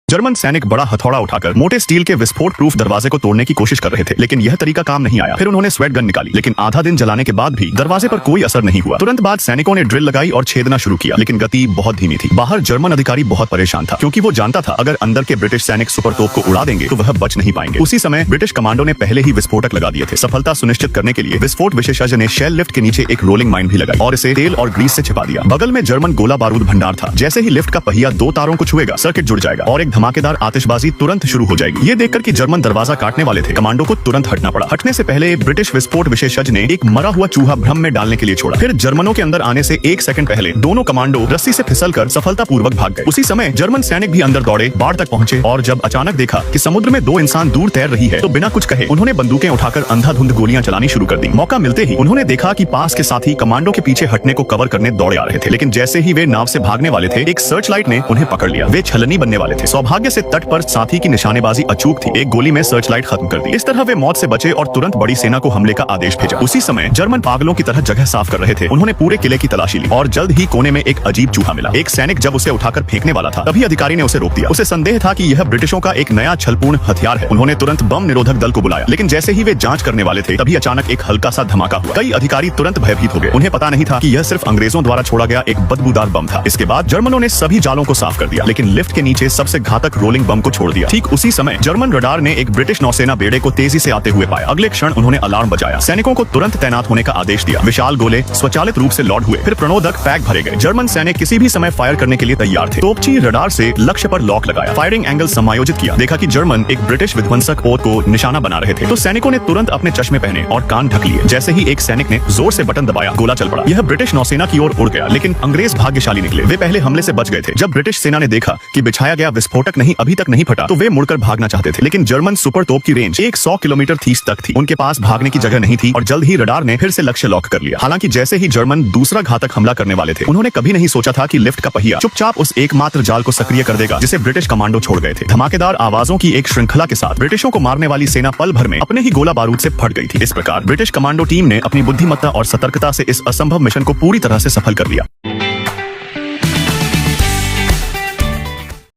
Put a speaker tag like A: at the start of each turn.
A: German सैनिक बड़ा हथौड़ा उठाकर मोटे स्टील के विस्फोट प्रूफ दरवाजे को तोड़ने की कोशिश कर रहे थे, लेकिन यह तरीका काम नहीं आया। फिर उन्होंने स्वेट गन निकाली, लेकिन आधा दिन जलाने के बाद भी दरवाजे पर कोई असर नहीं हुआ। तुरंत बाद सैनिकों ने ड्रिल लगाई और छेदना शुरू किया, लेकिन गति बहुत धीमी थी। बाहर जर्मन अधिकारी बहुत परेशान था, क्योंकि वो जानता था अगर अंदर के ब्रिटिश सैनिक सुपर तोप को उड़ा देंगे तो वह बच नहीं पाएंगे। उसी समय ब्रिटिश कमांडो ने पहले ही विस्फोटक लगा दिए थे। सफलता सुनिश्चित करने के लिए विस्फोट विशेषज्ञ ने शेल लिफ्ट के नीचे एक रोलिंग माइन भी लगाई और इसे तेल और ग्रीस से छिपा दिया। बगल में जर्मन गोला बारूद भंडार था। जैसे ही लिफ्ट का पहिया दो तारों को छुएगा, सर्किट जुड़ जाएगा और एक धमाकेदार आतिशबाजी तुरंत शुरू हो जाएगी। ये देखकर कि जर्मन दरवाजा काटने वाले थे, कमांडो को तुरंत हटना पड़ा। हटने से पहले ब्रिटिश विस्फोट विशेषज्ञ ने एक मरा हुआ चूहा भ्रम में डालने के लिए छोड़ा। फिर जर्मनों के अंदर आने से एक सेकंड पहले दोनों कमांडो रस्सी से फिसलकर सफलतापूर्वक भाग गए। उसी समय जर्मन सैनिक भी अंदर दौड़े, बाढ़ तक पहुंचे और जब अचानक देखा कि समुद्र में दो इंसान दूर तैर रही है, तो बिना कुछ कहे उन्होंने बंदूकें उठाकर अंधाधुंध गोलियां चलानी शुरू कर दी। मौका मिलते ही उन्होंने देखा कि पास के साथी कमांडो के पीछे हटने को कवर करने दौड़े आ रहे थे, लेकिन जैसे ही वे नाव से भागने वाले थे, एक सर्च लाइट ने उन्हें पकड़ लिया। वे छलनी बनने वाले थे। सौभाग्य से तट पर साथी की निशानेबाजी अचूक थी। एक गोली में सर्च लाइट खत्म कर दी। इस तरह वे मौत से बचे और तुरंत बड़ी सेना को हमले का आदेश भेजा। उसी समय जर्मन पागलों की तरह जगह साफ कर रहे थे। उन्होंने पूरे किले की तलाशी ली और जल्द ही कोने में एक अजीब चूहा मिला। एक सैनिक जब उसे उठाकर फेंकने वाला था, तभी अधिकारी ने उसे रोक दिया। उसे संदेह था कि यह ब्रिटिशों का एक नया छलपूर्ण हथियार है। उन्होंने तुरंत बम निरोधक दल को बुलाया, लेकिन जैसे ही वे जांच करने वाले थे, तभी अचानक एक हल्का सा धमाका हुआ। कई अधिकारी तुरंत भयभीत हो गए। उन्हें पता नहीं था कि यह सिर्फ अंग्रेजों द्वारा छोड़ा गया एक बदबूदार बम था। इसके बाद जर्मनों ने सभी जालों को साफ कर दिया, लेकिन लिफ्ट के नीचे सबसे घातक रोलिंग बम को छोड़ दिया। ठीक उसी समय जर्मन रडार ने एक ब्रिटिश नौसेना बेड़े को तेजी से आते हुए पाया। अगले क्षण उन्होंने अलार्म बजाया, सैनिकों को तुरंत तैनात होने का आदेश दिया। विशाल गोले स्वचालित रूप से लॉड हुए, फिर प्रणोदक पैक भरे गए। जर्मन सैनिक किसी भी समय फायर करने के लिए तैयार थे। तोपची रडार से लक्ष्य पर लॉक लगाया, फायरिंग एंगल समायोजित किया। देखा कि जर्मन एक ब्रिटिश विध्वंसक ओट को निशाना बना रहे थे, तो सैनिकों ने तुरंत अपने चश्मे पहने और कान ढक लिए। जैसे ही एक सैनिक ने जोर से बटन दबाया, गोला चल पड़ा। यह ब्रिटिश नौसेना की ओर उड़ गया, लेकिन अंग्रेज भाग्यशाली निकले। वे पहले हमले से बच गए थे। जब ब्रिटिश सेना ने देखा कि बिछाया गया विस्फोटक अभी तक नहीं फटा, तो वे मुड़कर भागना चाहते थे, लेकिन जर्मन सुपर तोप की रेंज 100 किलोमीटर 30 तक थी। उनके पास भागने की जगह नहीं थी और जल्द ही रडार ने फिर से लक्ष्य लॉक कर लिया। हालांकि जैसे ही जर्मन दूसरा घातक हमला करने वाले थे, उन्होंने कभी नहीं सोचा था कि लिफ्ट का पहिया चुपचाप उस एकमात्र जाल को सक्रिय कर देगा जिसे ब्रिटिश कमांडो छोड़ गए थे। धमाकेदार आवाजों की एक श्रृंखला के साथ ब्रिटिशों को मारने वाली सेना पल भर में अपने ही गोला बारूद से फट गई थी। इस प्रकार ब्रिटिश कमांडो टीम ने अपनी बुद्धिमत्ता और सतर्कता से इस असंभव मिशन को पूरी तरह से सफल कर लिया।